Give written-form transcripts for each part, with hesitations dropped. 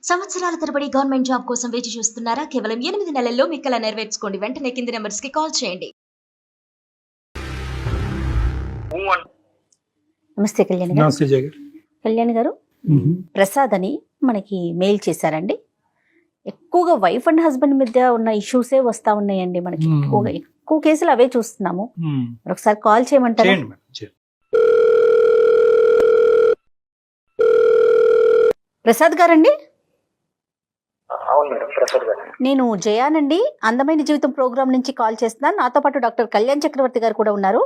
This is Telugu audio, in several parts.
సంవత్సరాల తరబడి గవర్నమెంట్ జాబ్ కోసం వేచి చూస్తున్నారా? కేవలం 8 నెలల్లో మీ కల నెరవేర్చుకోండి. వెంటనే కింది నెంబర్స్ కి కాల్ చేయండి. నమస్తే కళ్యాణ్ గారు. నమస్తే జయ గారు. కళ్యాణ్ గారు, ప్రసాద్ అని మనకి మెయిల్ చేశారండి. ఎక్కువగా వైఫ్ అండ్ హస్బెండ్ మధ్య ఉన్న ఇష్యూసే వస్తా ఉన్నాయండి మనకి. ఎక్కువ కేసులు అవే చూస్తున్నాము. ఒకసారి కాల్ చేయమంటారా? చేయండి మేడం, చేయండి. ప్రసాద్ గారండి, అవును మేడం, ప్రసాద్ గారు. నేను జయానండి, అందమైన జీవితం ప్రోగ్రామ్ నుంచి కాల్ చేస్తున్నాను. నాతో పాటు డాక్టర్ కళ్యాణ్ చక్రవర్తి గారు కూడా ఉన్నారు.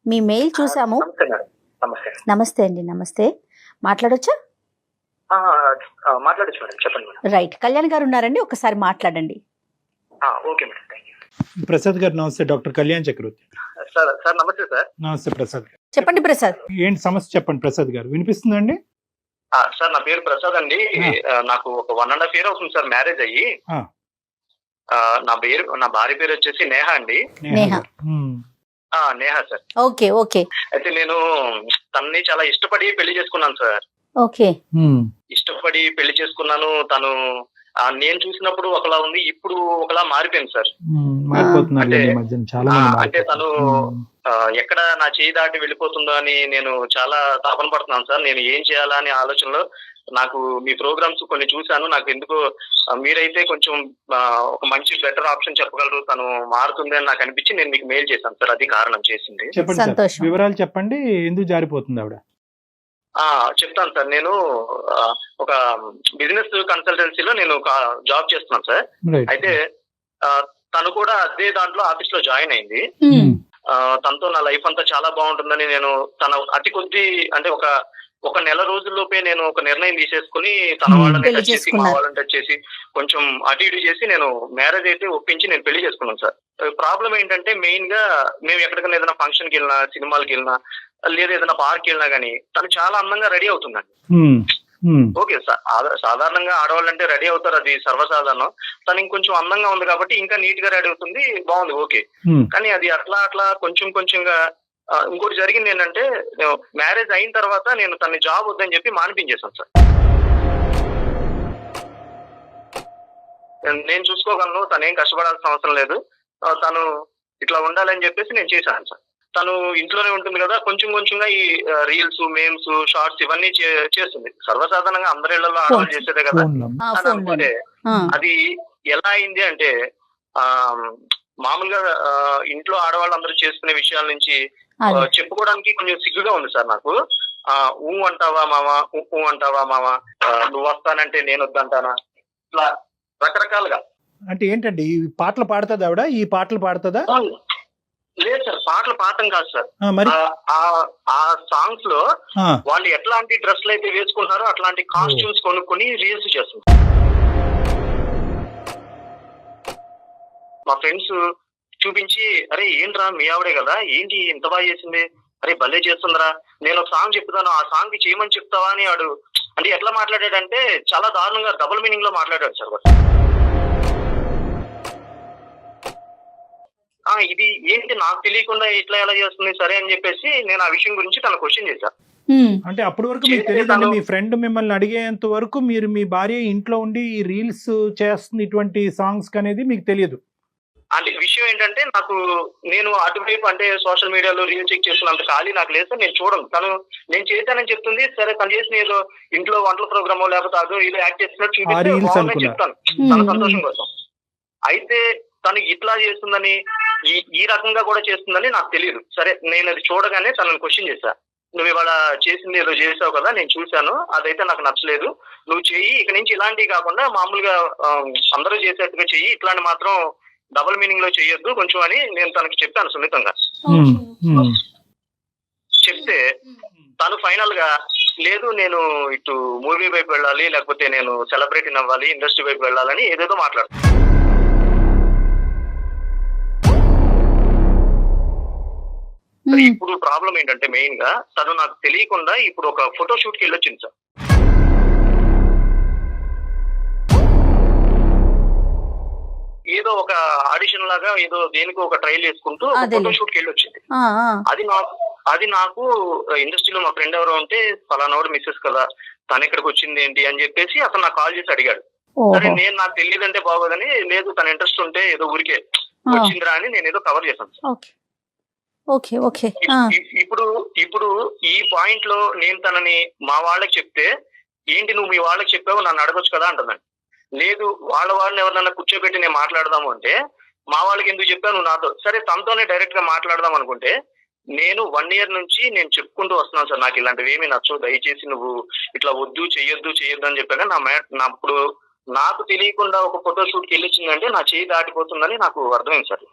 మీ మెయిల్ చూసాము. నమస్తే మేడం. నమస్తే. నమస్తే అండి. నమస్తే, మాట్లాడొచ్చా? మాట్లాడచ్చు మేడం, చెప్పండి మేడం. రైట్, కళ్యాణ్ గారు ఉన్నారండి, ఒకసారి మాట్లాడండి. Okay madam, thank you. Prasad గారు నమస్తే. డాక్టర్ కళ్యాణ్ చక్రవర్తి. సార్ నమస్తే సార్. నమస్తే ప్రసాద్ గారు. చెప్పండి ప్రసాద్. ఏంటి సమస్య చెప్పండి ప్రసాద్ గారు, వినిపిస్తుందండి? సార్ నా పేరు ప్రసాద్ అండి. నాకు ఒక 1.5 year అవుతుంది సార్ మ్యారేజ్ అయ్యి. నా భార్య పేరు వచ్చేసి నేహ అండి. Neha. Neha sir. Okay okay. అయితే నేను తనని చాలా ఇష్టపడి పెళ్లి చేసుకున్నాను సార్. ఓకే. ఇష్టపడి పెళ్లి చేసుకున్నాను. తను నేను చూసినప్పుడు ఒకలా ఉంది, ఇప్పుడు ఒకలా మారిపోయింది సార్. అంటే తను ఎక్కడ నా చేయి దాటి వెళ్ళిపోతుందో అని నేను చాలా తాపన పడుతున్నాను సార్. నేను ఏం చేయాలా అనే ఆలోచనలో నాకు మీ ప్రోగ్రామ్స్ కొన్ని చూశాను. నాకు ఎందుకో మీరైతే కొంచెం ఒక మంచి బెటర్ ఆప్షన్ చెప్పగలరు, తను మారుతుంది అని నాకు అనిపించి నేను మీకు మెయిల్ చేశాను సార్. అది కారణం చేసింది. చెప్పండి, వివరాలు చెప్పండి. ఎందుకు జారిపోతుంది ఆవిడ? చెప్తాను సార్. నేను ఒక బిజినెస్ కన్సల్టెన్సీలో నేను జాబ్ చేస్తున్నాను సార్. అయితే తను కూడా అదే దాంట్లో ఆఫీస్ లో జాయిన్ అయింది. తనతో నా లైఫ్ అంతా చాలా బాగుంటుందని నేను తన అతి కొద్ది అంటే ఒక నెల రోజుల్లోపే నేను ఒక నిర్ణయం తీసేసుకుని తన వాళ్ళని టచ్ చేసి మా వాళ్ళని టచ్ చేసి కొంచెం అటు ఇటు చేసి నేను మ్యారేజ్ అయితే ఒప్పించి నేను పెళ్లి చేసుకున్నాను సార్. ప్రాబ్లం ఏంటంటే మెయిన్ గా మేము ఎక్కడికైనా ఏదైనా ఫంక్షన్ కి వెళ్ళినా, సినిమాలకి వెళ్ళినా, లేదా ఏదైనా పార్క్ వెళ్ళినా గానీ తను చాలా అందంగా రెడీ అవుతుందండి. ఓకే సార్, సాధారణంగా ఆడవాళ్ళంటే రెడీ అవుతారు, అది సర్వసాధారణం. తను ఇంకొంచెం అందంగా ఉంది కాబట్టి ఇంకా నీట్ గా రెడీ అవుతుంది, బాగుంది, ఓకే. కానీ అది అట్లా కొంచెంగా ఇంకోటి జరిగింది ఏంటంటే, మ్యారేజ్ అయిన తర్వాత నేను తన జాబ్ వద్దని చెప్పి మానిపించేశాను సార్. నేను చూసుకోగలను, తను ఏం కష్టపడాల్సిన అవసరం లేదు, తను ఇట్లా ఉండాలని చెప్పేసి నేను చేశాను సార్. తను ఇంట్లోనే ఉంటుంది కదా, కొంచెంగా ఈ రీల్స్, మేమ్స్, షార్ట్స్ ఇవన్నీ చేస్తుంది. సర్వసాధారణంగా అందరి ఇళ్లలో ఆడవాళ్ళు చేసేదే కదా అని అనుకుంటే అది ఎలా అయింది అంటే, మామూలుగా ఇంట్లో ఆడవాళ్ళు అందరూ చేసుకునే విషయాల నుంచి చెప్పుకోవడానికి కొంచెం సిగ్గుగా ఉంది సార్ నాకు. అంటావా మామ, నువ్వు వస్తానంటే నేను వద్దంటానా, ఇట్లా రకరకాలుగా. అంటే ఏంటండి, ఈ పాటలు పాడుతుందా ఆవిడ? ఈ పాటలు పాడుతుందా? లేదు సార్, పాటలు పాడటం కాదు సార్. ఆ సాంగ్స్ లో వాళ్ళు ఎట్లాంటి డ్రెస్లు అయితే వేసుకుంటారో అట్లాంటి కాస్ట్యూమ్స్ కొనుక్కొని రీల్స్ చేస్తున్నారు. మా ఫ్రెండ్స్ చూపించి, అరే ఏంట్రా మీ ఆవిడే కదా, ఏంటి ఇంత బాగా చేసింది, అరే భలే చేస్తుందిరా, నేను ఒక సాంగ్ చెప్తాను, ఆ సాంగ్ కి చేయమని చెప్తావా అని వాడు అంటే ఎట్లా మాట్లాడాడంటే చాలా దారుణంగా డబుల్ మీనింగ్ లో మాట్లాడాడు సార్. ఇది ఏంటి నాకు తెలియకుండా ఇట్లా ఎలా చేస్తుంది సరే అని చెప్పేసి నేను ఆ విషయం గురించి తన క్వశ్చన్ చేశాను. అంటే అప్పటి వరకు మీకు తెలియదండి, మీ ఫ్రెండ్ మిమ్మల్ని అడిగేంత వరకు మీరు మీ భార్య ఇంట్లో ఉండి ఈ రీల్స్ చేస్తుంది ఇటువంటి సాంగ్స్ అనేది మీకు తెలియదు? అంటే విషయం ఏంటంటే, నేను అటువైపు అంటే సోషల్ మీడియాలో రీల్ చెక్ చేస్తున్నంత ఖాళీ నాకు లేదు సార్. నేను చూడను, తను నేను చేశానని చెప్తుంది, సరే తను చేసిన ఏదో ఇంట్లో వంటల ప్రోగ్రామో లేకపోతే అదో ఇలా యాక్ట్ చేస్తున్నట్టు చూపిస్తే చెప్తాను తన సంతోషం కోసం. అయితే తను ఇట్లా చేస్తుందని, ఈ రకంగా కూడా చేస్తుందని నాకు తెలియదు. సరే నేను అది చూడగానే తనని క్వశ్చన్ చేశా, నువ్వు ఇవాళ చేసింది ఏదో చేసావు కదా, నేను చూశాను, అదైతే నాకు నచ్చలేదు, నువ్వు చెయ్యి, ఇక నుంచి ఇలాంటివి కాకుండా మామూలుగా అందరూ చేసేట్టుగా చెయ్యి, ఇట్లాంటి మాత్రం డబుల్ మీనింగ్ లో చెయ్యొద్దు కొంచెం అని నేను తనకి చెప్పాను సున్నితంగా. చెప్తే తను ఫైనల్ గా లేదు, నేను ఇటు మూవీ వైపు వెళ్ళాలి, లేకపోతే నేను సెలబ్రిటీ అవ్వాలి, ఇండస్ట్రీ వైపు వెళ్ళాలని ఏదేదో మాట్లాడుతాను. ఇప్పుడు ప్రాబ్లం ఏంటంటే మెయిన్ గా తను నాకు తెలియకుండా ఇప్పుడు ఒక ఫోటో షూట్ కి వెళ్ళొచ్చింది సార్. ఏదో ఒక ఆడిషన్ లాగా ఏదో దేనికి ఒక ట్రైల్ చేసుకుంటూ ఫోటో షూట్ కి వెళ్ళొచ్చింది. అది నాకు ఇండస్ట్రీలో మా ఫ్రెండ్ ఎవరో ఉంటే ఫలానా మిస్సెస్ కదా, తను ఇక్కడికి వచ్చింది ఏంటి అని చెప్పేసి అతను నాకు కాల్ చేసి అడిగాడు. ఓహో. సరే నేను నాకు తెలియదంటే బాగోదని, లేదు తన ఇంట్రెస్ట్ ఉంటే ఏదో ఊరికే వచ్చిందిరా అని నేను ఏదో కవర్ చేశాను. Okay okay okay. ఇప్పుడు ఈ పాయింట్ లో నేను తనని మా వాళ్ళకి చెప్తే, ఏంటి నువ్వు మీ వాళ్ళకి చెప్పావు నన్ను అడగొచ్చు కదా అంటుందండి. లేదు వాళ్ళని ఎవరినన్నా కూర్చోబెట్టి నేను మాట్లాడదాము అంటే, మా వాళ్ళకి ఎందుకు చెప్పావు నువ్వు నాతో, సరే తనతోనే డైరెక్ట్ గా మాట్లాడదాం అనుకుంటే, నేను 1 year నుంచి నేను చెప్పుకుంటూ వస్తున్నాను సార్, నాకు ఇలాంటివి ఏమీ నచ్చవు, దయచేసి నువ్వు ఇట్లా వద్దు చెయ్యొద్దు అని చెప్పాక నా ఇప్పుడు నాకు తెలియకుండా ఒక ఫోటో షూట్ కి వెళ్ళొచ్చిందంటే నా చేయి దాటిపోతుందని నాకు అర్థమైంది సార్.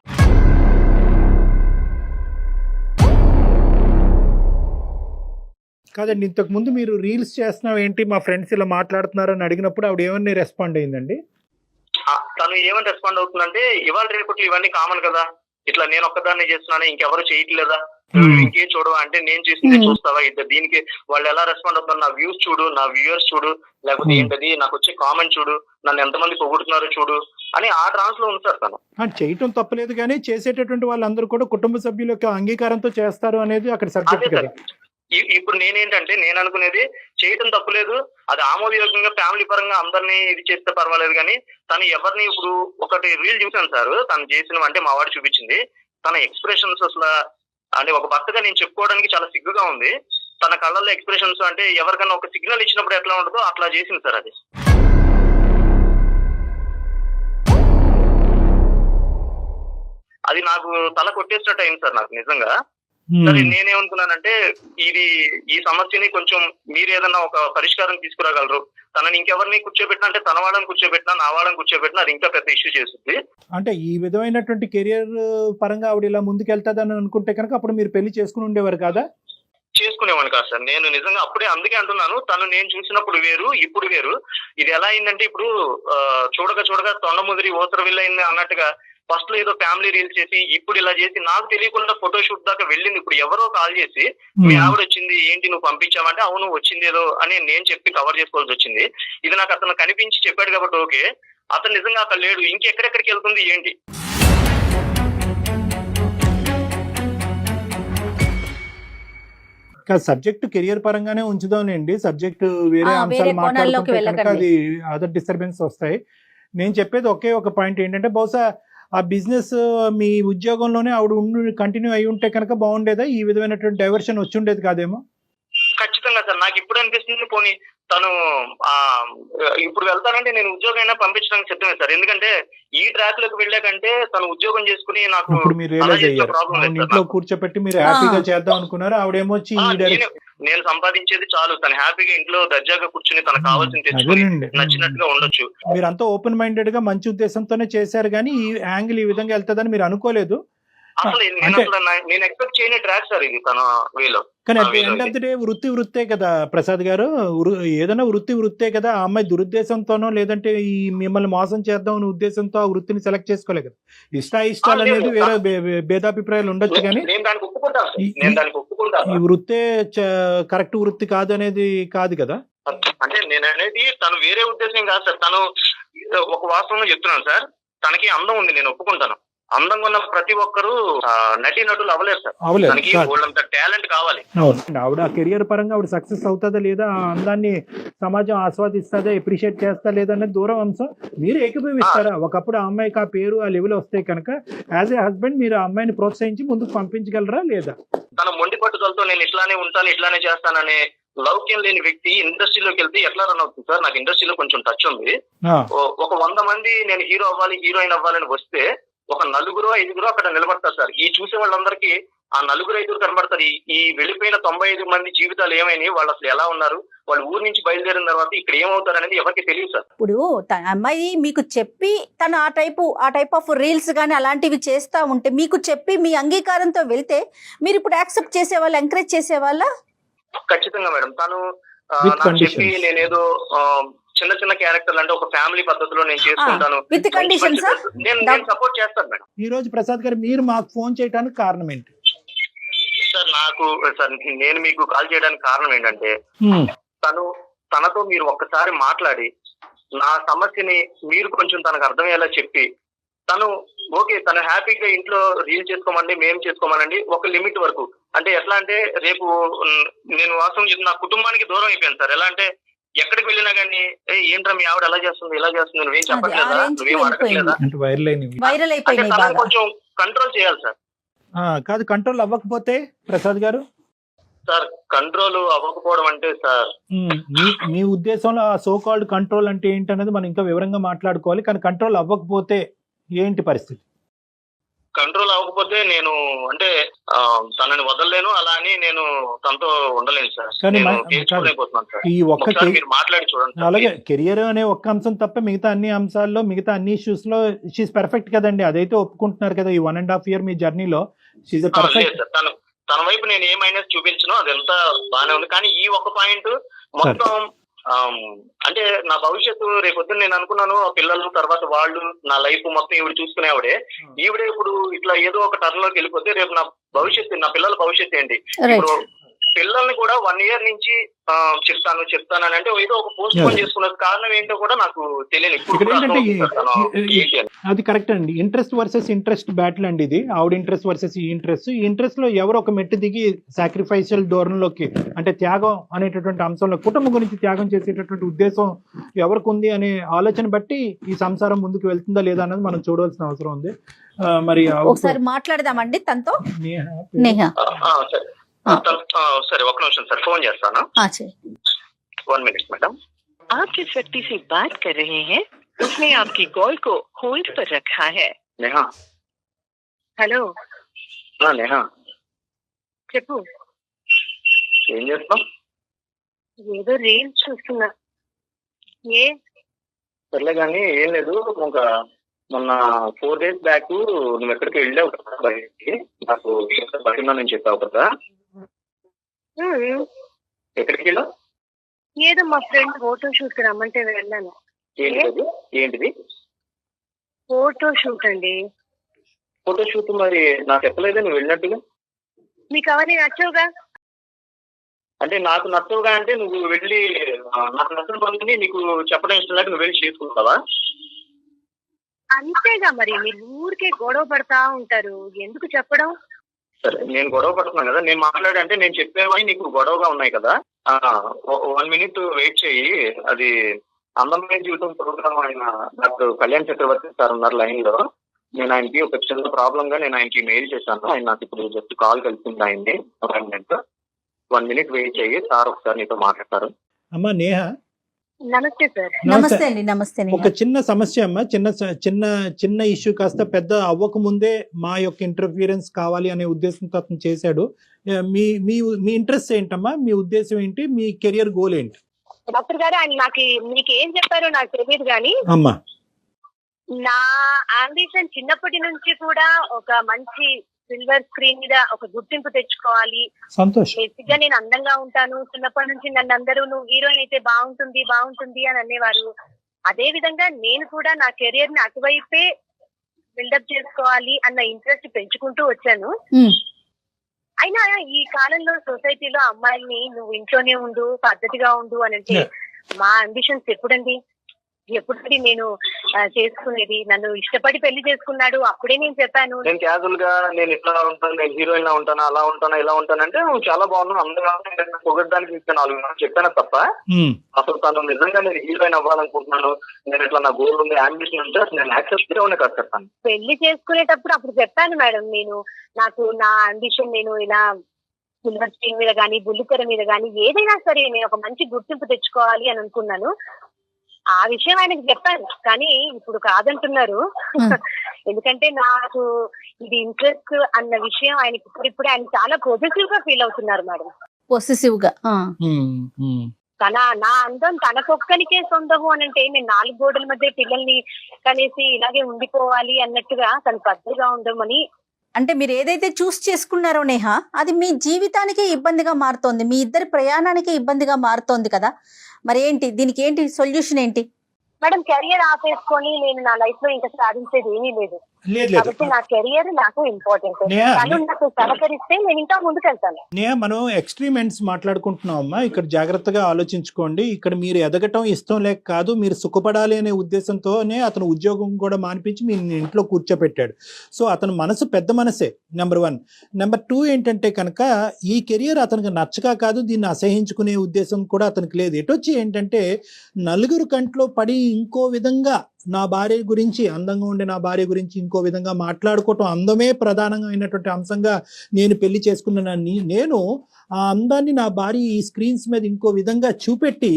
కాదండి, ఇంతకు ముందు మీరు రీల్స్ చేస్తున్నావు ఏంటి, మా ఫ్రెండ్స్ ఇలా మాట్లాడుతున్నారు అని అడిగినప్పుడు ఆవిడ ఏమన్నా రెస్పాండ్ అయిందండి? తను ఏమని రెస్పాండ్ అవుతుందంటే, ఇవాళ రేపట్లో ఇవన్నీ కామన్ కదా, ఇట్లా నేను ఒక్కదాన్ని చేస్తున్నాను ఇంకెవరు చేయట్లేదా, ఇంకేం చూడవా అంటే, నేను చేసింది చూస్తావా, ఇద్దరు దీనికి వాళ్ళు ఎలా రెస్పాండ్ అవుతున్నారు, నా వ్యూస్ చూడు, నా వ్యూయర్స్ చూడు, లేకపోతే ఏంటది నాకు వచ్చే కామెంట్ చూడు, నన్ను ఎంతమంది పొగుడుతున్నారో చూడు అని ఆ ట్రాన్స్ లో ఉంది సార్ తను. చేయటం తప్పలేదు, కానీ చేసేటటువంటి వాళ్ళందరూ కూడా కుటుంబ సభ్యుల యొక్క అంగీకారంతో చేస్తారు అనేది అక్కడ సబ్జెక్ట్ కదా. ఇప్పుడు నేనేంటంటే నేను అనుకునేది, చేయటం తప్పులేదు, అది ఆమోదయోగ్యంగా ఫ్యామిలీ పరంగా అందరినీ ఇది చేస్తే పర్వాలేదు, కానీ తను ఎవరిని, ఇప్పుడు ఒకటి రీల్ చూసాను సార్ తను చేసిన, అంటే మా వాడు చూపించింది, తన ఎక్స్ప్రెషన్స్ అసలు అంటే ఒక భర్తగా నేను చెప్పుకోవడానికి చాలా సిగ్గుగా ఉంది. తన కళ్ళల్లో ఎక్స్ప్రెషన్స్ అంటే ఎవరికైనా ఒక సిగ్నల్ ఇచ్చినప్పుడు ఎట్లా ఉంటుందో అట్లా చేసింది సార్ అది. అది నాకు తల కొట్టేసినట్టు అయింది సార్ నాకు నిజంగా. సరే నేనేమనుకున్నానంటే, ఈ సమస్యని కొంచెం మీరు ఏదన్నా ఒక పరిష్కారం తీసుకురాగలరు, తనని ఇంకెవరిని కూర్చోబెట్టినా, అంటే తన వాళ్ళని కూర్చోబెట్టినా నా వాళ్ళని కూర్చోబెట్టినా అది ఇంకా పెద్ద ఇష్యూ చేస్తుంది. అంటే ఈ విధమైనటువంటి కెరియర్ పరంగా ఆవిడ ఇలా ముందుకెళ్తాదని అనుకుంటే కనుక అప్పుడు మీరు పెళ్లి చేసుకుని ఉండేవారు కదా? చేసుకునేవాడిని కాదు సార్ నేను నిజంగా. అప్పుడే అందుకే అంటున్నాను, తను నేను చూసినప్పుడు వేరు ఇప్పుడు వేరు. ఇది ఎలా అయిందంటే, ఇప్పుడు చూడగా తొండ ముదిరి ఓతర వెళ్ళయింది అన్నట్టుగా ఫస్ట్ లో ఏదో ఫ్యామిలీ రీల్స్ చేసి ఇప్పుడు ఇలా చేసి నాకు తెలియకుండా ఫోటో షూట్ దాకా వెళ్ళింది. ఇప్పుడు ఎవరో కాల్ చేసి మీ ఆవిడ వచ్చింది ఏంటి నువ్వు పంపించావంటే, అవును వచ్చింది ఏదో అని నేను చెప్పి కవర్ చేసుకోవాల్సి వచ్చింది. ఇది నాకు అతను కనిపించి చెప్పాడు కాబట్టి ఓకే, అతను నిజంగా అక్కడ లేడు, ఇంకెక్కడెక్కడికి వెళ్తుంది ఏంటి? సబ్జెక్ట్ కెరియర్ పరంగానే ఉంచుదాంలేండి, సబ్జెక్ట్ వేరే అంశాలు మాట్లాడుకుంటే కనుక అది అదర్ డిస్టర్బెన్స్ వస్తాయి. నేను చెప్పేది ఒకే ఒక పాయింట్ ఏంటంటే, బహుశా ఆ బిజినెస్ మీ ఉద్యోగంలోనే ఆవిడ కంటిన్యూ అయి ఉంటే కనుక బాగుండేదా, ఈ విధమైనటువంటి డైవర్షన్ వచ్చి ఉండేది కాదేమో? ఖచ్చితంగా సార్ నాకు ఇప్పుడు అనిపిస్తుంది, పోనీ తను ఇప్పుడు వెళ్తానంటే నేను ఉద్యోగం అయినా పంపించడానికి సిద్ధమే సార్. ఎందుకంటే ఈ ట్రాక్ లోకి వెళ్ళాకంటే తను ఉద్యోగం చేసుకుని నాకు ఇప్పుడు మీరు రియలైజ్ అయ్యారు, ఇంట్లో కూర్చోపెట్టి మీరు హ్యాపీగా చేద్దాం అనుకున్నారు, ఆవిడేమొచ్చి నేను సంపాదించేది చాలు, తను హ్యాపీగా ఇంట్లో దర్జాగా కూర్చుని తనకు కావాల్సింది తెచ్చుకుని నచ్చినట్టుగా ఉండొచ్చు. మీరంతా ఓపెన్ మైండెడ్ గా మంచి ఉద్దేశంతోనే చేశారు, కానీ ఈ యాంగిల్ ఈ విధంగా వెళ్తుందని మీరు అనుకోలేదు. అసలు నేను ఎక్స్పెక్ట్ చేయని ట్రాక్ సార్ ఇది తన వేలో. కానీ at the end of the day వృత్తే కదా ప్రసాద్ గారు, ఏదైనా వృత్తే కదా. ఆ అమ్మాయి దురుద్దేశంతోనో లేదంటే ఈ మిమ్మల్ని మోసం చేద్దాం అనే ఉద్దేశంతో ఆ వృత్తిని సెలెక్ట్ చేసుకోలే కదా. ఇష్టాలు అనేది వేరే భేదాభిప్రాయాలు ఉండొచ్చు, కానీ ఈ వృత్తే కరెక్ట్ వృత్తి కాదు అనేది కాదు కదా. అంటే నేను అనేది తను వేరే ఉద్దేశం కాదు సార్. తను ఒక వాస్తవంగా చెప్తున్నాను సార్, తనకి అందం ఉంది, నేను ఒప్పుకుంటాను. అందంగా ఉన్న ప్రతి ఒక్కరు నటులు అవ్వలేరు సార్, తనకి వాళ్ళంత టాలెంట్ కావాలి. ఆవిడ కెరియర్ పరంగా ఆవిడ సక్సెస్ అవుతుందా లేదా, ఆ అందాన్ని సమాజం ఆస్వాదిస్తుందా, ఎప్రిషియేట్ చేస్తా లేదా అనేది దూరం అంశం. మీరు ఏకీభవిస్తారా? ఒకప్పుడు ఆ అమ్మాయికి ఆ పేరు ఆ లెవెల్ వస్తే కనుక యాజ్ ఏ హస్బెండ్ మీరు ఆ అమ్మాయిని ప్రోత్సహించి ముందుకు పంపించగలరా లేదా? తన మొండి పట్టుదలతో నేను ఇట్లానే ఉంటాను ఇట్లానే చేస్తాననే లౌక్యం లేని వ్యక్తి ఇండస్ట్రీలోకి వెళ్తే ఎట్లా రన్ అవుతుంది సార్? నాకు ఇండస్ట్రీలో కొంచెం టచ్ ఉంది. ఒక 100 మంది నేను హీరో అవ్వాలి హీరోయిన్ అవ్వాలని వస్తే ఒక 4-5 అక్కడ నిలబడతారు సార్. ఈ చూసే వాళ్ళందరికీ ఆ 4-5 కనబడతారు. ఈ వెళ్ళిపోయిన 95 మంది జీవితాలు ఏమైనాయి, వాళ్ళు అసలు ఎలా ఉన్నారు, వాళ్ళు ఊరి నుంచి బయలుదేరిన తర్వాత ఇక్కడ ఏమవుతారు అనేది ఎవరికి తెలియదు సార్. ఇప్పుడు అమ్మాయి మీకు చెప్పి తను ఆ టైప్ ఆఫ్ రీల్స్ కానీ అలాంటివి చేస్తా ఉంటే, మీకు చెప్పి మీ అంగీకారంతో వెళ్తే మీరు ఇప్పుడు యాక్సెప్ట్ చేసేవాళ్ళు, ఎంకరేజ్ చేసేవాళ్ళ? ఖచ్చితంగా మేడం. తను నాకు చెప్పి నేనేదో చిన్న క్యారెక్టర్లు అంటే ఒక ఫ్యామిలీ పద్ధతిలో నేను చేసుకుంటాను, నేను సపోర్ట్ చేస్తాను మేడం. ఈ రోజు ప్రసాద్ గారు మీరు మాకు ఫోన్ చేయడానికి కారణం ఏంటి సార్? నేను మీకు కాల్ చేయడానికి కారణం ఏంటంటే, తనతో మీరు ఒక్కసారి మాట్లాడి నా సమస్యని మీరు కొంచెం తనకు అర్థమయ్యేలా చెప్పి, తను ఓకే తను హ్యాపీగా ఇంట్లో రీల్ చేసుకోమండి, మేము చేసుకోమనండి ఒక లిమిట్ వరకు. అంటే ఎట్లా అంటే, రేపు నేను వాస్తవం చెప్తున్నా, నా కుటుంబానికి దూరం అయిపోయాను సార్. ఎలా అంటే ఎక్కడికి వెళ్ళినా గానీ ఏంట్రా మీ ఆవిడ ఎలా చేస్తుంది ఇలా చేస్తుంది నువ్వేం చెప్పట్లేదా range కి నువ్వేం అడగట్లేదా అంటే వైరల్ అయినవి. వైరల్ అంటే అయిపోయినాయి తనని బాగా. కొంచెం కంట్రోల్ చేయాలి సార్. కాదు, కంట్రోల్ అవ్వకపోతే ప్రసాద్ గారు, సార్ కంట్రోల్ అవ్వకపోవడం అంటే సార్ మీ ఉద్దేశంలో ఆ సో కాల్డ్ కంట్రోల్ అంటే ఏంటి అనేది మనం ఇంకా వివరంగా మాట్లాడుకోవాలి. కానీ కంట్రోల్ అవ్వకపోతే ఏంటి పరిస్థితి? కంట్రోల్ అవ్వకపోతే నేను అంటే తనని వదలలేను, అలా అని నేను తనతో ఉండలేను సార్. కానీ నేను కాదు, తీర్చుకోలేకపోతున్నాను సార్. ఈ ఒక్క ఒకసారి మీరు మాట్లాడి చూడండి సార్. అలాగే కెరియర్ అనే ఒక్క అంశం తప్ప మిగతా అన్ని అంశాల్లో, మిగతా అన్ని ఇష్యూస్ లో షీఈ్ పర్ఫెక్ట్ కదండి. అదైతే ఒప్పుకుంటున్నారు కదా. ఈ 1.5 year మీ జర్నీలో షీఈ్ లేదు పర్ఫెక్ట్. సార్, తన వైపు నేను ఏ మైనస్ చూపించను, అదంతా బాగానే ఉంది. కానీ ఈ ఒక్క పాయింట్ మొత్తం అంటే నా భవిష్యత్తు రేపొద్దున నేను అనుకున్నాను ఆ పిల్లలు తర్వాత వాళ్ళు నా లైఫ్ మొత్తం ఈవిడ చూసుకునేవాడే. ఈవిడే ఇప్పుడు ఇట్లా ఏదో ఒక టర్న్ లోకి వెళ్ళిపోతే రేపు నా భవిష్యత్తు, నా పిల్లల భవిష్యత్తు ఏంటి? ఇప్పుడు పిల్లల్ని కూడా 1 year నుంచి చెప్తాను అని అంటే ఏదో ఒక పోస్ట్ పోన్ చేసుకున్న కారణం ఏంటో కూడా నాకు తెలియదు. ఇక్కడ ఏంటంటే అది కరెక్ట్ అండి. ఇంట్రెస్ట్ వర్సెస్ ఇంట్రెస్ట్ బ్యాటిల్ అండి ఇది. ఆవిడ ఇంట్రెస్ట్ వర్సెస్ ఈ ఇంట్రెస్ట్ లో ఎవరు ఒక మెట్టు దిగి సాక్రిఫైషియల్ ధోరణిలోకి, అంటే త్యాగం అనేటటువంటి అంశంలో కుటుంబం గురించి త్యాగం చేసేటటువంటి ఉద్దేశం ఎవరికి ఉంది అనే ఆలోచన బట్టి ఈ సంసారం ముందుకు వెళ్తుందా లేదా అన్నది మనం చూడవలసిన అవసరం ఉంది. మరి ఒకసారి మాట్లాడదామండి తనతో. నేహ సరే ఒక నిమిషం సార్, ఫోన్ చేస్తాను. 1 minute మేడం. आप जिस व्यक्ति से बात कर रहे हैं उसने आपकी कॉल को होल्ड पर रखा है. నేహా. हेलो, నేహా చెప్పు. ఏం చేస్తాం? ఏదో రీల్స్ చూస్తున్నా. ఏ సర్లే కానీ ఏం లేదు. ఇంకా మొన్న 4 days బ్యాక్ నువ్వు ఎక్కడికి వెళ్ళావు కదా బయటికి, నాకు బయట నేను చెప్పావు కదా. ఎక్కడికి వెళ్ళావు? ఏదో మా ఫ్రెండ్ ఫోటో షూట్ కి రమ్మంటే వెళ్ళాను. ఏంటిది? ఫోటో షూట్ అండి. ఫోటో షూట్ మరి నాకు చెప్పలేదే నువ్వు వెళ్ళినట్టుగా. మీకు అవన్నీ నచ్చవుగా? అంటే నాకు నచ్చవుగా అంటే నువ్వు వెళ్ళి నాకు నచ్చిన పనులని నీకు చెప్పడం ఇష్టం లేక నువ్వు వెళ్ళి చేసుకుంటావా? అంతేగా, మరి మీరు ఊరికే గొడవ పడతా ఉంటారు, ఎందుకు చెప్పడం? సరే నేను గొడవ పడుతున్నాను కదా, నేను మాట్లాడే అంటే నేను చెప్పేవని నీకు గొడవగా ఉన్నాయి కదా. 1 minute వెయిట్ చేయి. అది అందమైన జీవితం ప్రోగ్రామ్ ఆయన డాక్టర్ కళ్యాణ్ చక్రవర్తి సార్ ఉన్నారు లైన్ లో. నేను ఆయనకి ఒక చిన్న ప్రాబ్లం గా నేను ఆయనకి మెయిల్ చేశాను. ఆయన నాకు ఇప్పుడు జస్ట్ కాల్ కలిసింది ఆయన్ని. 1 minute వెయిట్ చేయి, సార్ ఒకసారి నీతో మాట్లాడతారు. అమ్మా నేహ, నమస్తే సార్. నమస్తే అండి. నమస్తే. ఒక చిన్న సమస్య అమ్మా, చిన్న ఇష్యూ కాస్త పెద్ద అవ్వక ముందే మా యొక్క ఇంటర్ఫియరెన్స్ కావాలి అనే ఉద్దేశంతో అతను చేశాడు. మీ మీ ఇంట్రెస్ట్ ఏంటమ్మా? మీ ఉద్దేశం ఏంటి? మీ కెరియర్ గోల్ ఏంటి? డాక్టర్ గారు ఆయన మీకు ఏం చెప్పారో నాకు తెలియదు కానీ అమ్మా, నా అంబిషన్ చిన్నప్పటి నుంచి కూడా ఒక మంచి సిల్వర్ స్క్రీన్ మీద ఒక గుర్తింపు తెచ్చుకోవాలి. సంతోషం. బేసిక్ గా నేను అందంగా ఉంటాను. చిన్నప్పటి నుంచి నన్ను అందరూ నువ్వు హీరోయిన్ అయితే బాగుంటుంది అని అనేవారు. అదే విధంగా నేను కూడా నా కెరియర్ ని అటువైపే బిల్డప్ చేసుకోవాలి అన్న ఇంట్రెస్ట్ పెంచుకుంటూ వచ్చాను. అయినా ఈ కాలంలో సొసైటీలో అమ్మాయిల్ని నువ్వు ఇంట్లోనే ఉండు, పద్ధతిగా ఉండు అని అంటే మా అంబిషన్స్ ఎప్పుడండి నేను చేసుకునేది? నన్ను ఇష్టపడి పెళ్లి చేసుకున్నాడు, అప్పుడే నేను చెప్పాను నేను క్యాజువల్ గా నేను ఇట్లా ఉంటాను, నేను హీరోయిన్ లా ఉంటాను, అలా ఉంటాను, ఇలా ఉంటాను అంటే నువ్వు చాలా బాగున్నావు, అందరూ పొగడ్డానికి 4 minutes చెప్పాను తప్ప అసలు తను నిజంగా నేను హీరోయిన్ అవ్వాలనుకుంటున్నాను, నేను ఇట్లా నా గోల్ ఉంది, అంబిషన్ ఉంటే నేను యాక్సెప్ట్ చేస్తాను. పెళ్లి చేసుకునేటప్పుడు అప్పుడు చెప్పాను మేడం, నాకు నా అంబిషన్ నేను ఇలా సిల్వర్ స్క్రీన్ మీద గానీ బుల్లితెర మీద గానీ ఏదైనా సరే నేను ఒక మంచి గుర్తింపు తెచ్చుకోవాలి అని అనుకున్నాను. ఆ విషయం ఆయనకు చెప్పాను కానీ ఇప్పుడు కాదంటున్నారు. ఎందుకంటే నాకు ఇది ఇంట్రెస్ట్ అన్న విషయం ఆయనకి ఇప్పుడిప్పుడే ఆయన చాలా పొజిటివ్ గా ఫీల్ అవుతున్నారు మేడం. పొసెసివ్ గా నా అందం తనకొక్కనికే సొంతము అని అంటే నేను 4 గోడల మధ్య పిల్లల్ని కనేసి ఇలాగే ఉండిపోవాలి అన్నట్టుగా తను పద్ధతిగా ఉండమని. అంటే మీరు ఏదైతే చూస్ చేసుకున్నారో నేహ, అది మీ జీవితానికే ఇబ్బందిగా మారుతోంది, మీ ఇద్దరి ప్రయాణానికి ఇబ్బందిగా మారుతోంది కదా. మరి ఏంటి దీనికి, ఏంటి సొల్యూషన్ ఏంటి? మేడం కెరియర్ ఆపేసుకొని నేను నా లైఫ్ లో ఇంకా సాధించేది ఏమీ లేదు. లేదు కాబట్టి నా కెరియర్ నాకు ఇంపార్టెంట్. తను నాకు సహకరిస్తే నేను ఇంకా ముందుకు వెళ్తాను. మనం ఎక్స్ట్రీమ్ ఎండ్స్ మాట్లాడుకుంటున్నాం అమ్మా. ఇక్కడ జాగ్రత్తగా ఆలోచించుకోండి. ఇక్కడ మీరు ఎదగటం ఇష్టం లేక కాదు, మీరు సుఖపడాలి అనే ఉద్దేశంతోనే అతను ఉద్యోగం కూడా మానిపించి మీ ఇంట్లో కూర్చోపెట్టాడు. సో అతను మనసు పెద్ద మనసే, నెంబర్ 1. నెంబర్ 2 ఏంటంటే కనుక ఈ కెరియర్ అతనికి నచ్చక కాదు, దీన్ని అసహించుకునే ఉద్దేశం కూడా అతనికి లేదు. ఎటొచ్చి ఏంటంటే నలుగురు కంట్లో పడి ఇంకో విధంగా నా భార్య గురించి, అందంగా ఉండే నా భార్య గురించి ఇంకో విధంగా మాట్లాడుకోవటం, అందమే ప్రధానమైనటువంటి అంశంగా నేను పెళ్లి చేసుకున్నానని, నేను ఆ అందాన్ని నా భార్య ఈ స్క్రీన్స్ మీద ఇంకో విధంగా చూపెట్టి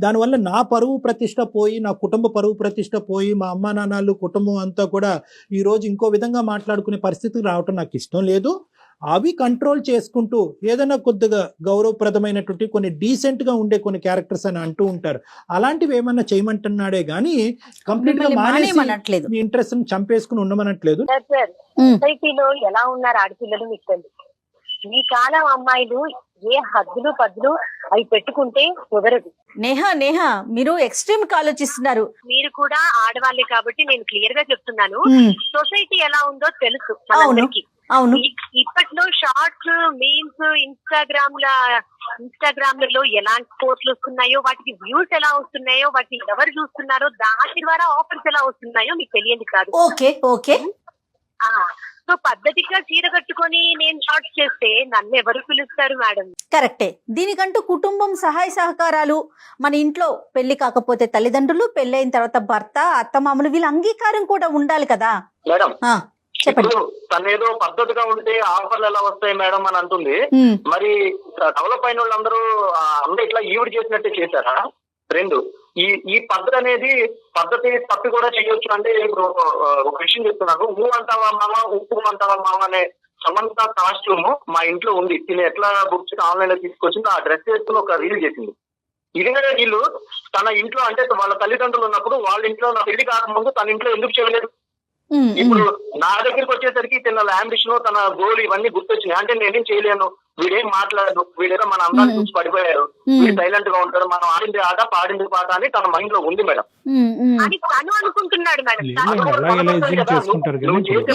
దానివల్ల నా పరువు ప్రతిష్ట పోయి, నా కుటుంబ పరువు ప్రతిష్ట పోయి, మా అమ్మా నాన్నలు కుటుంబం అంతా కూడా ఈరోజు ఇంకో విధంగా మాట్లాడుకునే పరిస్థితికి రావటం నాకు ఇష్టం లేదు. అవి కంట్రోల్ చేసుకుంటూ ఏదైనా కొద్దిగా గౌరవప్రదమైనటువంటి కొన్ని డీసెంట్ గా ఉండే కొన్ని క్యారెక్టర్స్ అని అంటూ ఉంటారు, అలాంటివి ఏమన్నా చేయమంటున్నాడే గానీ కంప్లీట్ గా మానేసి మీ ఇంట్రెస్ట్ చంపేసుకుని ఉండమనట్లేదు. సొసైటీలో ఎలా ఉన్నారు ఆడపిల్లలు మీకు తెలుసు. ఈ కాలం అమ్మాయిలు ఏ హద్దులు పద్దులు అవి పెట్టుకుంటే కుదరదు. నేహా మీరు ఎక్స్ట్రీమ్ గా ఆలోచిస్తున్నారు. మీరు కూడా ఆడవాళ్ళే కాబట్టి నేను క్లియర్ గా చెప్తున్నాను. సొసైటీ ఎలా ఉందో తెలుసు మనందరికి. అవును, ఇప్పట్లో షార్ట్స్, మీమ్స్, ఇన్స్టాగ్రామ్లలో ఎలాంటి పోస్టులు వస్తున్నాయో, వాటికి వ్యూస్ ఎలా వస్తున్నాయో, వాటిని ఎవరు చూస్తున్నారో, దాని ద్వారా ఆఫర్స్ ఎలా వస్తున్నాయో మీకు తెలియదు కాదు. ఓకే. సో పద్ధతిగా చీర కట్టుకొని నేను షార్ట్స్ చేస్తే నన్ను ఎవరు పిలుస్తారు మేడం? కరెక్టే. దీనికంటూ కుటుంబం సహాయ సహకారాలు, మన ఇంట్లో పెళ్లి కాకపోతే తల్లిదండ్రులు, పెళ్లి అయిన తర్వాత భర్త, అత్తమామలు, వీళ్ళ అంగీకారం కూడా ఉండాలి కదా మేడం. చెప్పండి. తనేదో పద్ధతిగా ఉంటే ఆఫర్లు ఎలా వస్తాయి మేడం అని అంటుంది. మరి డెవలప్ అయిన వాళ్ళందరూ అందరూ ఇట్లా ఈవిడ చేసినట్టే చేశారా? 2, ఈ పద్ధతి అనేది పద్ధతి తప్పి కూడా చేయొచ్చు. అంటే ఇప్పుడు ఒక విషయం చెప్తున్నాను. ఊ అంటావా మామ, ఉప్పు అంటావా మామ అనే సమంత కాస్ట్యూమ్ మా ఇంట్లో ఉంది. తిని ఎట్లా బుక్ చేసి ఆన్లైన్ లో తీసుకొచ్చింది, ఆ డ్రెస్ వేసుకుని ఒక రీల్ చేసింది. ఇదిగానే వీళ్ళు తన ఇంట్లో, అంటే వాళ్ళ తల్లిదండ్రులు ఉన్నప్పుడు వాళ్ళ ఇంట్లో నా పెళ్లి కాకముందు తన ఇంట్లో ఎందుకు చేయలేదు? ఇప్పుడు నా దగ్గరికి వచ్చేసరికి తన అంబిషన్, తన గోల్ ఇవన్నీ గుర్తొచ్చినాయి. అంటే నేనేం చేయలేను, వీడేం మాట్లాడదు, వీడేదో మన అందాన్ని చూసి పడిపోయారు, వీడు సైలెంట్ గా ఉంటారు, మనం ఆడింది ఆట పాడింది పాట అని తన మైండ్ లో ఉంది మేడం. అని తను అనుకుంటున్నాడు మేడం.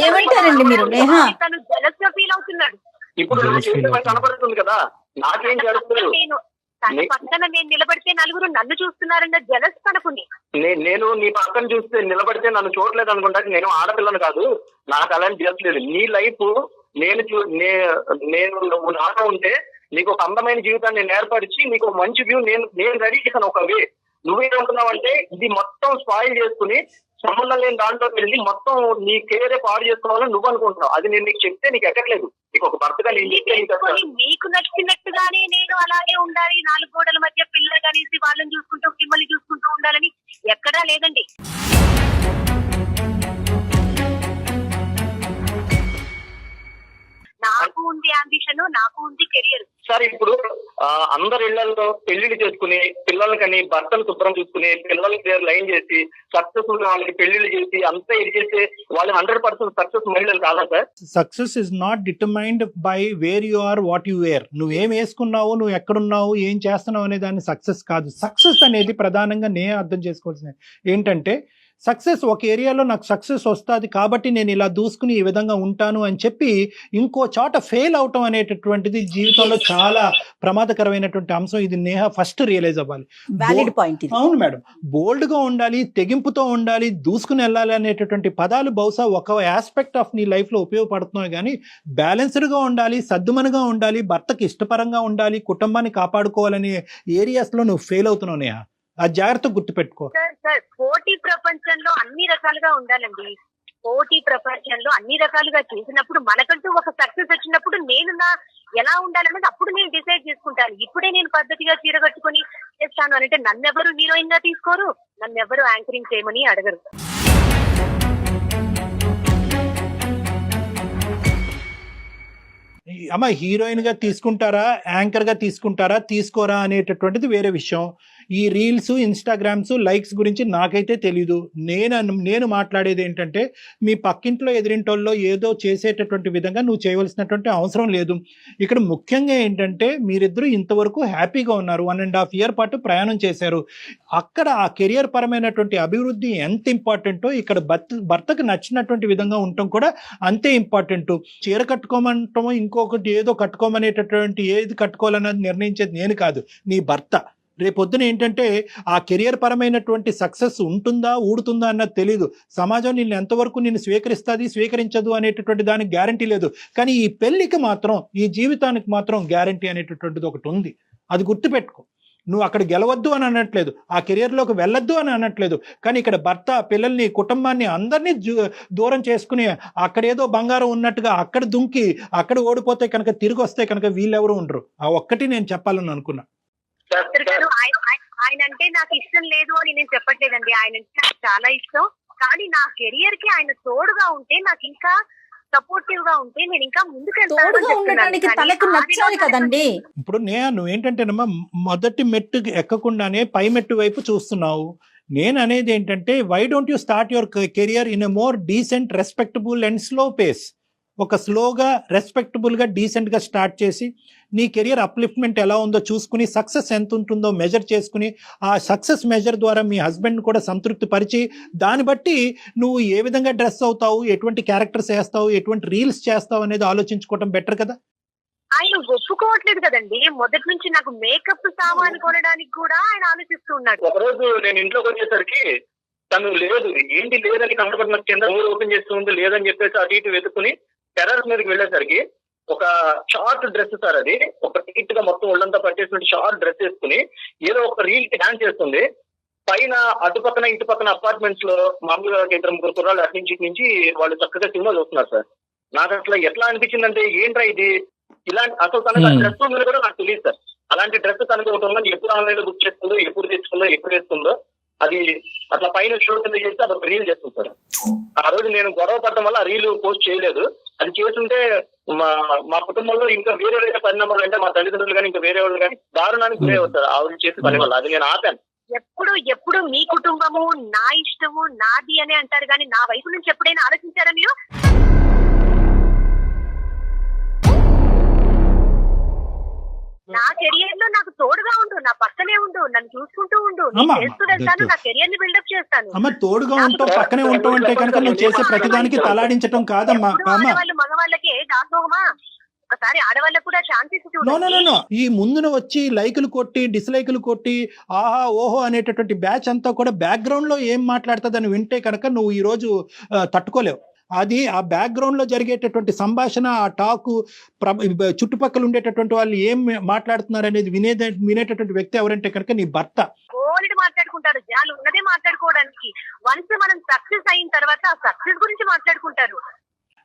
ఏమంటారండి మీరు? తను జలస్ గా ఫీల్ అవుతున్నాడు. ఇప్పుడు కనపడుతుంది కదా, నాకేం జరుగుతుంది. తన పక్కన నేను నిలబడితే నలుగురు నన్ను చూస్తున్నారన్న జలస్ తనకుంది. నేను నీ పక్కన చూస్తే నిలబడితే నన్ను చూడలేదు అనుకుంటా. నేను ఆడపిల్లను కాదు, నాకు అలాంటి జలస్ లేదు. నీ లైఫ్ నేను నువ్వు నాతో ఉంటే నీకు ఒక అందమైన జీవితాన్ని ఏర్పరిచి నీకు ఒక మంచి వ్యూ నేను రెడీ చేశాను. ఒక వే నువ్వేమనుకున్నావు అంటే ఇది మొత్తం స్పాయిల్ చేసుకుని సంబంధం లేని దాంట్లో వెళ్ళి మొత్తం నీ కెరీరే పాడు చేసుకోవాలని నువ్వు అనుకుంటున్నావు. అది నేను నీకు చెప్తే నీకు ఎక్కట్లేదు. నీకు ఒక భర్తగా మీకు నచ్చినట్టుగానే నేను అలాగే ఉండాలి, 4 గోడల మధ్య పిల్లలు కలిసి వాళ్ళని చూసుకుంటూ మిమ్మల్ని చూసుకుంటూ ఉండాలని ఎక్కడా లేదండి. నాకు ఉంది అంబిషన్, నాకు ఉంది కెరియర్. సార్ ఇప్పుడు అందరి ఇళ్లలో పెళ్లిళ్ళు చేసుకుని పిల్లల్ని కానీ భర్తను శుభ్రం చూసుకుని పిల్లలకి పేరు లైన్ చేసి సక్సెస్ఫుల్ వాళ్ళకి పెళ్లిళ్ళు చేసి అంతా ఇది చేస్తే వాళ్ళు 100% సక్సెస్ మహిళలు కాదా sir? Success is not determined by where you are, what you wear. నువ్వేం వేసుకున్నావు, నువ్వు ఎక్కడున్నావు, ఏం చేస్తున్నావు అనే దాన్ని సక్సెస్ కాదు. సక్సెస్ అనేది ప్రధానంగా నేను అర్థం చేసుకోవాల్సింది ఏంటంటే, సక్సెస్ ఒక ఏరియాలో నాకు సక్సెస్ వస్తుంది కాబట్టి నేను ఇలా దూసుకుని ఈ విధంగా ఉంటాను అని చెప్పి ఇంకో చోట ఫెయిల్ అవటం అనేటటువంటిది జీవితంలో చాలా ప్రమాదకరమైనటువంటి అంశం. ఇది నేహ ఫస్ట్ రియలైజ్ అవ్వాలి. అవును మేడం, బోల్డ్ గా ఉండాలి, తెగింపుతో ఉండాలి, దూసుకుని వెళ్ళాలి అనేటటువంటి పదాలు బహుశా ఒక ఆస్పెక్ట్ ఆఫ్ నీ లైఫ్ లో ఉపయోగపడుతున్నాయి. కానీ బ్యాలెన్స్డ్ గా ఉండాలి, సద్దుమనుగా ఉండాలి, భర్తకి ఇష్టపరంగా ఉండాలి, కుటుంబాన్ని కాపాడుకోవాలనే ఏరియాస్ లో నువ్వు ఫెయిల్ అవుతున్నావు నేహ. ఆ జాగ్రత్త గుర్తుపెట్టుకో. సార్ పోటీ ప్రపంచంలో అన్ని రకాలుగా ఉండాలండి. పోటీ ప్రపంచంలో అన్ని రకాలుగా చేసినప్పుడు మనకంటూ ఒక సక్సెస్ వచ్చినప్పుడు నేను ఎలా ఉండాలన్నది అప్పుడు నేను డిసైడ్ చేసుకుంటాను. ఇప్పుడే నేను పద్ధతిగా చీర కట్టుకొని చేస్తాను అంటే నన్నెవరు హీరోయిన్ గా తీసుకోరు, నన్నెవరు యాంకరింగ్ చేయమని అడగరు. అమ్మ హీరోయిన్ గా తీసుకుంటారా, యాంకర్ గా తీసుకుంటారా, తీసుకోరా అనేటటువంటిది వేరే విషయం. ఈ రీల్స్, ఇన్స్టాగ్రామ్స్, లైక్స్ గురించి నాకైతే తెలీదు. నేను మాట్లాడేది ఏంటంటే మీ పక్కింట్లో ఎదిరింటోళ్ళలో ఏదో చేసేటటువంటి విధంగా నువ్వు చేయవలసినటువంటి అవసరం లేదు. ఇక్కడ ముఖ్యంగా ఏంటంటే మీరిద్దరూ ఇంతవరకు హ్యాపీగా ఉన్నారు, 1.5 year పాటు ప్రయాణం చేశారు. అక్కడ ఆ కెరియర్ పరమైనటువంటి అభివృద్ధి ఎంత ఇంపార్టెంటో ఇక్కడ భర్తకు నచ్చినటువంటి విధంగా ఉండటం కూడా అంతే ఇంపార్టెంట్. చీర కట్టుకోమంటామో ఇంకొకటి ఏదో కట్టుకోమనేటటువంటి ఏది కట్టుకోవాలన్నది నిర్ణయించేది నేను కాదు, నీ భర్త. రేపొద్దున ఏంటంటే ఆ కెరియర్ పరమైనటువంటి సక్సెస్ ఉంటుందా ఊడుతుందా అన్నది తెలీదు. సమాజం నిన్ను ఎంతవరకు నిన్ను స్వీకరిస్తుంది స్వీకరించదు అనేటటువంటి దానికి గ్యారంటీ లేదు. కానీ ఈ పెళ్లికి మాత్రం, ఈ జీవితానికి మాత్రం గ్యారంటీ అనేటటువంటిది ఒకటి ఉంది. అది గుర్తుపెట్టుకో. నువ్వు అక్కడ గెలవద్దు అని అనట్లేదు, ఆ కెరియర్లోకి వెళ్ళొద్దు అని అనట్లేదు. కానీ ఇక్కడ భర్త, పిల్లల్ని, కుటుంబాన్ని అందరినీ దూరం చేసుకుని అక్కడేదో బంగారం ఉన్నట్టుగా అక్కడ దుంకి అక్కడ ఓడిపోతే కనుక తిరిగి వస్తే కనుక వీళ్ళెవరు ఉండరు. ఆ ఒక్కటి నేను చెప్పాలని అనుకున్నా. ఆయన అంటే నాకు ఇష్టం లేదు అని నేను చెప్పట్లేదండి. ఆయన అంటే నాకు చాలా ఇష్టం. కానీ నా కెరియర్ కి ఆయన తోడుగా ఉంటే, నాకు ఇంకా సపోర్టివ్ గా ఉంటే నేను ఇంకా తోడుగా ఉండడానికి తనకు నచ్చాలి కదండి. ఇప్పుడు నువ్వేంటంటేనమ్మా మొదటి మెట్టు ఎక్కకుండానే పై మెట్టు వైపు చూస్తున్నావు. నేను అనేది ఏంటంటే why don't you start your career in a more decent, respectable and slow pace. ఒక స్లోగా, రెస్పెక్టబుల్గా, డీసెంట్గా స్టార్ట్ చేసి నీ కెరియర్ అప్లిఫ్ట్మెంట్ ఎలా ఉందో చూసుకుని, సక్సెస్ ఎంత ఉంటుందో మెజర్ చేసుకుని, ఆ సక్సెస్ మెజర్ ద్వారా మీ హస్బెండ్ కూడా సంతృప్తి పరిచి, దాన్ని బట్టి నువ్వు ఏ విధంగా డ్రెస్ అవుతావు, ఎటువంటి క్యారెక్టర్స్ వేస్తావు, ఎటువంటి రీల్స్ చేస్తావు అనేది ఆలోచించుకోవడం బెటర్ కదా. ఆయన ఒప్పుకోవట్లేదు కదండి. మొదటి నుంచి నాకు మేకప్ సామాన్ కొనడానికి కూడా ఆయన ఆలోచిస్తూ ఉన్నాడు. ఒకరోజు నేను ఇంట్లోకి వచ్చేసరికి తను లేదు, ఏంటి లేదని కనపడిన కింద డోర్ ఓపెన్ చేస్తుంది, లేదని చెప్పేసి అటు ఇటు వెతుకుని టెర్రస్ మీదకి వెళ్ళేసరికి ఒక షార్ట్ డ్రెస్ సార్, అది ఒక నీట్ గా మొత్తం ఒళ్ళంతా పట్టేసినట్టు షార్ట్ డ్రెస్ వేసుకుని ఏదో ఒక రీల్ కి డాన్స్ చేస్తుంది. పైన అటు పక్కన ఇటు పక్కన అపార్ట్మెంట్స్ లో మామూలుగా 2-3 కుర్రాళ్ళు అటు నుంచి ఇటు నుంచి వాళ్ళు చక్కగా సినిమా చూస్తున్నారు సార్. నాకు అసలు ఎట్లా అనిపించిందంటే ఏంట్రా ఇది, ఇలాంటి అసలు తనకు డ్రెస్ ఉందని కూడా నాకు తెలియదు సార్. అలాంటి డ్రెస్ తనకు ఒకటి ఉందని ఎప్పుడు ఆన్లైన్ లో బుక్ చేసుకుందో, ఎప్పుడు తెచ్చుకుందో, ఎప్పుడు వేస్తుందో, అది అట్లా పైన షో కింద చేస్తే అదొక రీల్ చేస్తుంది సార్. ఆ రోజు నేను గొడవ పడటం వల్ల ఆ రీల్ పోస్ట్ చేయలేదు. అది చేస్తుంటే మా కుటుంబంలో ఇంకా వేరే వేరే పరిణామాలు, అంటే మా తల్లిదండ్రులు కానీ ఇంకా వేరే వాళ్ళు కానీ దారుణానికి గురే అవుతారు ఆవిడ చేసే పని వల్ల. అది నేను ఆపాను. ఎప్పుడు మీ కుటుంబము, నా ఇష్టము, నాది అని అంటారు కానీ నా వైపు నుంచి ఎప్పుడైనా ఆలోచించారా మీరు? నా కెరియర్ లో నాకు తోడుగా ఉండు, నా పక్కనే ఉండు, నన్ను చూసుకుంటూ ఉండు, నేను చేస్తూ వెళ్తాను, నా కెరియర్ ని బిల్డప్ చేస్తాను. అమ్మ తోడుగా ఉంటావు, పక్కనే ఉంటావు అంటే కనుక నువ్వు చేసే ప్రతిదానికి తలాడించడం కాదమ్మా. ఆడవాళ్ళు మగవాళ్ళకే దాసోహమా? ఒకసారి ఆడవాళ్ళకు కూడా ఛాన్స్ ఇచ్చి చూడండి. ఈ ముందున వచ్చి లైకులు కొట్టి, డిస్లైకులు కొట్టి, ఆహా ఓహో అనేటటువంటి బ్యాచ్ అంతా కూడా బ్యాక్గ్రౌండ్ లో ఏం మాట్లాడుతుందని వింటే కనుక నువ్వు ఈ రోజు తట్టుకోలేవు. అది ఆ బ్యాక్గ్రౌండ్ లో జరిగేటటువంటి సంభాషణ, ఆ టాకు, చుట్టుపక్కల ఉండేటటువంటి వాళ్ళు ఏం మాట్లాడుతున్నారు అనేది వినేటటువంటి వ్యక్తి ఎవరంటే కనుక నీ భర్త. మాట్లాడుకుంటారు, జనాలు ఉన్నదే మాట్లాడుకోవడానికి. వన్స్ మనం సక్సెస్ అయిన తర్వాత ఆ సక్సెస్ గురించి మాట్లాడుకుంటారు.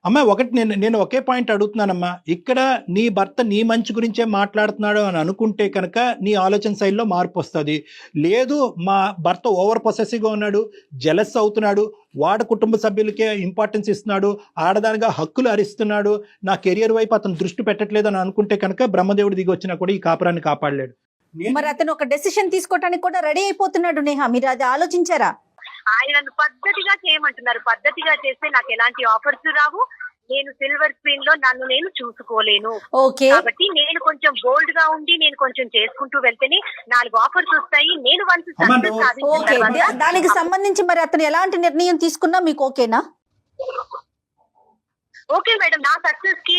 అమ్మా ఒకటి నేను ఒకే పాయింట్ అడుగుతున్నానమ్మా. ఇక్కడ నీ భర్త నీ మంచి గురించే మాట్లాడుతున్నాడు అని అనుకుంటే కనుక నీ ఆలోచన శైలిలో మార్పు వస్తుంది. లేదు మా భర్త ఓవర్ పొసెసివ్గా ఉన్నాడు, జెలస్ అవుతున్నాడు, వాడు కుటుంబ సభ్యులకే ఇంపార్టెన్స్ ఇస్తున్నాడు, ఆడదానిగా హక్కులు హరిస్తున్నాడు, నా కెరియర్ వైపు అతను దృష్టి పెట్టట్లేదు అని అనుకుంటే కనుక బ్రహ్మదేవుడు దిగి వచ్చినా కూడా ఈ కాపురాన్ని కాపాడలేడు. మరి అతను ఒక డెసిషన్ తీసుకోవడానికి కూడా రెడీ అయిపోతున్నాడు నేహా, మీరు అది ఆలోచించారా? ఆయన నన్ను పద్ధతిగా చేయమంటున్నారు. పద్ధతిగా చేస్తే నాకు ఎలాంటి ఆఫర్స్ రావు, నేను సిల్వర్ స్క్రీన్ లో నన్ను నేను చూసుకోలేను. కాబట్టి నేను కొంచెం బోల్డ్ గా ఉండి నేను కొంచెం చేసుకుంటూ వెళ్తేనే 4 ఆఫర్స్ వస్తాయి. నేను దానికి సంబంధించి మరి అతను ఎలాంటి నిర్ణయం తీసుకున్నా మీకు ఓకేనా? ఓకే మేడం, నా సక్సెస్ కి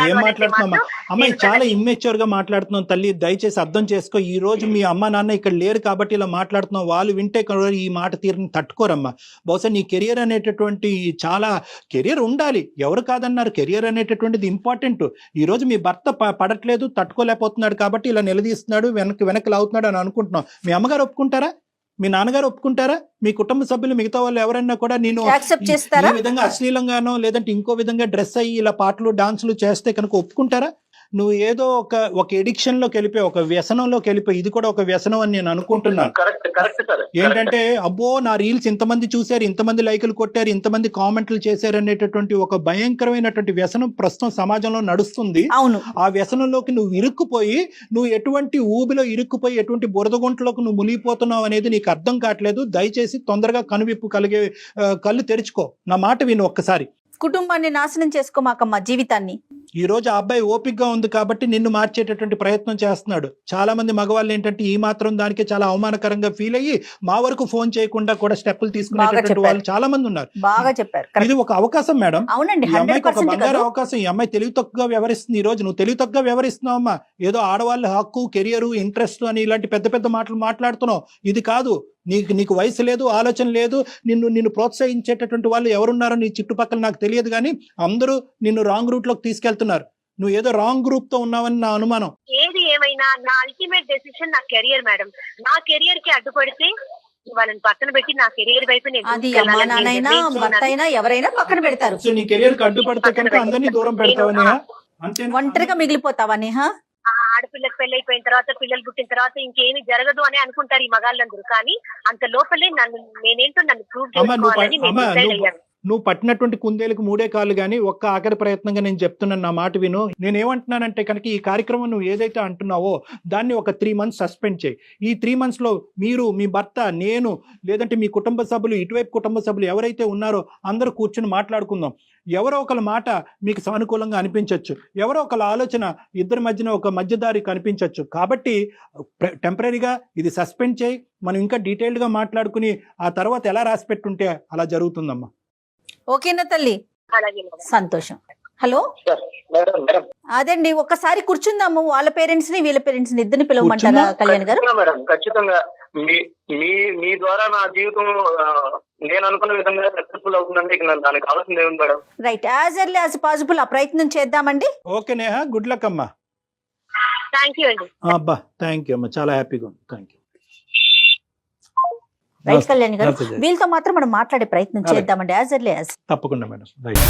ఏం మాట్లాడుతున్నామా అమ్మాయి, చాలా ఇమ్మెచ్యూర్ గా మాట్లాడుతున్నాం తల్లి. దయచేసి అర్థం చేసుకో. ఈ రోజు మీ అమ్మ నాన్న ఇక్కడ లేరు కాబట్టి ఇలా మాట్లాడుతున్నాం. వాళ్ళు వింటే ఈ మాట తీరుని తట్టుకోరమ్మా. బహుశా నీ కెరియర్ అనేటటువంటి చాలా కెరియర్ ఉండాలి, ఎవరు కాదన్నారు. కెరియర్ అనేటటువంటిది ఇంపార్టెంట్. ఈ రోజు మీ భర్త పడట్లేదు, తట్టుకోలేకపోతున్నాడు కాబట్టి ఇలా నిలదీస్తున్నాడు, వెనక్కి లాగుతున్నాడు అని అనుకుంటున్నాం. మీ అమ్మగారు ఒప్పుకుంటారా? మీ నాన్నగారు ఒప్పుకుంటారా? మీ కుటుంబ సభ్యులు మిగతా వాళ్ళు ఎవరైనా కూడా నేను ఈ విధంగా అశ్లీలంగానో లేదంటే ఇంకో విధంగా డ్రెస్ అయ్యి ఇలా పాటలు డాన్సులు చేస్తే కనుక ఒప్పుకుంటారా? నువ్వు ఏదో ఒక ఎడిక్షన్ లోకి వెళ్ళిపోయి, ఒక వ్యసనంలోకి వెళ్ళిపోయి, ఇది కూడా ఒక వ్యసనం అని నేను అనుకుంటున్నాను. Correct sir. ఏంటంటే అబ్బో నా రీల్స్ ఇంతమంది చూశారు, ఇంతమంది లైకులు కొట్టారు, ఇంతమంది కామెంట్లు చేశారు అనేటటువంటి ఒక భయంకరమైనటువంటి వ్యసనం ప్రస్తుతం సమాజంలో నడుస్తుంది. అవును. ఆ వ్యసనంలోకి నువ్వు ఇరుక్కుపోయి, నువ్వు ఎటువంటి ఊబిలో ఇరుక్కుపోయి ఎటువంటి బురదగుంటలోకి నువ్వు మునిగిపోతున్నావు అనేది నీకు అర్థం కావట్లేదు. దయచేసి తొందరగా కనువిప్పు కలిగే కళ్ళు తెరుచుకో. నా మాట విను ఒక్కసారి. కుటుంబాన్ని నాశనం చేసుకోమాకమ్మా, జీవితాన్ని. ఈ రోజు ఆ అబ్బాయి ఓపికగా ఉంది కాబట్టి నిన్ను మార్చేటటువంటి ప్రయత్నం చేస్తున్నాడు. చాలా మంది మగవాళ్ళు ఏంటంటే ఈ మాత్రం దానికే చాలా అవమానకరంగా ఫీల్ అయ్యి మా వరకు ఫోన్ చేయకుండా కూడా స్టెప్పులు తీసుకునేటటువంటి వాళ్ళు చాలా మంది ఉన్నారు. బాగా చెప్పారు. ఇది ఒక అవకాశం మేడం. అవునండి, ఈ అమ్మాయికి ఒక బంగారు అవకాశం. ఈ అమ్మాయి తెలివి తక్కువగా వ్యవహరిస్తుంది. ఈ రోజు నువ్వు తెలివి తక్కువగా వ్యవహరిస్తున్నావు అమ్మా. ఏదో ఆడవాళ్ళ హక్కు, కెరియర్, ఇంట్రెస్ట్ అని ఇలాంటి పెద్ద పెద్ద మాటలు మాట్లాడుతున్నావు. ఇది కాదు. నీకు వయసు లేదు, ఆలోచన లేదు. నిన్ను ప్రోత్సహించేటటువంటి వాళ్ళు ఎవరున్నారో నీ చుట్టుపక్కల నాకు తెలియదు, కానీ అందరూ నిన్ను రాంగ్ రూట్ లోకి తీసుకెళ్తున్నారు. నువ్వు ఏదో రాంగ్ గ్రూప్ తో ఉన్నావని నా అనుమానం. ఏది ఏమైనా నా అల్టిమేట్ డెసిషన్ నా కెరియర్ మేడం. నా కెరియర్ కి అడ్డుపడితే వాళ్ళని పక్కన పెట్టి నా కెరియర్ వైపు నేను అది అమ్మా నాన్నైనా భర్త అయినా ఎవరైనా పక్కన పెడతారు. సో నీ కెరియర్ కి అడ్డుపడితే కనుక అందరినీ దూరం పెడతావని అంతే. ఒంటరిగా మిగిలిపోతావా నేహా? ఆడపిల్లకి పెళ్లి అయిపోయిన తర్వాత, పిల్లలు పుట్టిన తర్వాత ఇంకేమి జరగదు అని అనుకుంటారు ఈ మగాళ్ళందరూ. కానీ అంత లోపలే నేనేంటో నన్ను ప్రూవ్ చేసుకోవాలని నేను డిసైడ్ అయ్యాను. నువ్వు పట్టినటువంటి కుందేలకు 3 కాళ్ళు కానీ ఒక్క ఆఖరి ప్రయత్నంగా నేను చెప్తున్నాను. నా మాట విను. నేను ఏమంటున్నానంటే కనుక ఈ కార్యక్రమం నువ్వు ఏదైతే అంటున్నావో దాన్ని ఒక 3 months సస్పెండ్ చేయి. ఈ 3 months లో మీరు, మీ భర్త, నేను, లేదంటే మీ కుటుంబ సభ్యులు, ఇటువైపు కుటుంబ సభ్యులు ఎవరైతే ఉన్నారో అందరూ కూర్చుని మాట్లాడుకుందాం. ఎవరో ఒకళ్ళ మాట మీకు సానుకూలంగా అనిపించవచ్చు, ఎవరో ఒకళ్ళ ఆలోచన ఇద్దరి మధ్యన ఒక మధ్యదారి కనిపించవచ్చు. కాబట్టి టెంపరీగా ఇది సస్పెండ్ చేయి. మనం ఇంకా డీటెయిల్డ్గా మాట్లాడుకుని ఆ తర్వాత ఎలా రాసి పెట్టుంటే అలా జరుగుతుందమ్మా. ఓకేనా తల్లి? అలాగే సంతోషం. హలో, అదండి ఒక్కసారి కూర్చుందాము. వాళ్ళ పేరెంట్స్ ని వీళ్ళ పేరెంట్స్ ని ఇద్దరిని పిలవమంటారా కళ్యాణ్ గారు? మేడం ఖచ్చితంగా మీ ద్వారా నా జీవితం నేను అనుకున్న విధంగా సక్సెస్ఫుల్ అవుతుందంటే ఇక దానికి కావాల్సింది ఏముంది madam? Right, as early as possible ఆ ప్రయత్నం చేద్దామండి. ఓకే నేహా, గుడ్ లక్ అమ్మా. థ్యాంక్ యూ అండి. అబ్బా థ్యాంక్ యూ అమ్మా, చాలా హ్యాపీగా ఉంది. Thank you. రైట్ కళ్యాణ్ గారు, వీళ్ళతో మాత్రం మనం మాట్లాడే ప్రయత్నం చేద్దామండి యాజ్ ఎర్లీ యాజ్. తప్పకుండా మేడం. రైట్.